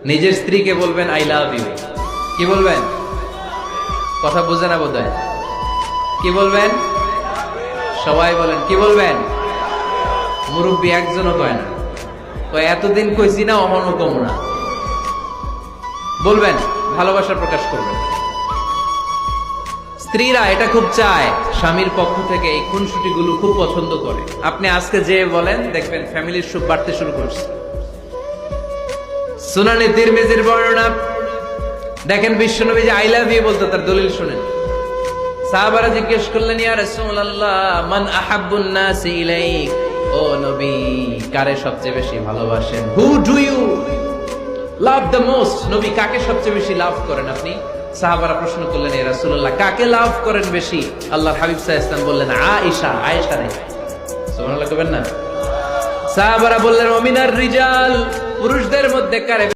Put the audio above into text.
নিজের স্ত্রীকে বলবেন আই লাভ ইউ। কি বলবেন? কথা বুঝে না বোধহয়। কি বলবেন? সবাই বলেন কি বলবেন? মুরব্বী একজনও কয় না। তো এতদিন কইছি না, অহনো কম না। বলবেন, ভালোবাসা প্রকাশ করবেন। স্ত্রীরা এটা খুব চায়, স্বামীর পক্ষ থেকে এই খুনসুটি গুলো খুব পছন্দ করে। আপনি আজকে যে বলেন, দেখবেন ফ্যামিলির সুখ বাড়তে শুরু করছে। সুনানে তিরমিজির বর্ণনা দেখেন, বিশ্বনবী যে আই লাভ ইউ বলতো, তার দলিল শুনেন। সাহাবারা জিজ্ঞেস করলেন, ইয়া রাসূলুল্লাহ, মান আহাব্বুন নাসি ইলাইক, ও নবী, কারে সবচেয়ে বেশি ভালোবাসেন? Who do you love the most? নবী, কাকে সবচেয়ে বেশি লাভ করেন আপনি? সাহাবারা প্রশ্ন করলেন, ইয়া রাসূলুল্লাহ, কাকে লাভ করেন বেশি? আল্লাহর হাবিব সাল্লাল্লাহু আলাইহি ওয়াসাল্লাম বললেন, আয়েশা। আয়েশা রে। সুবহানাল্লাহ কইবেন না? সাহাবারা বললেন, ওমিনার রিজাল, পুরুষদের মধ্যে কারে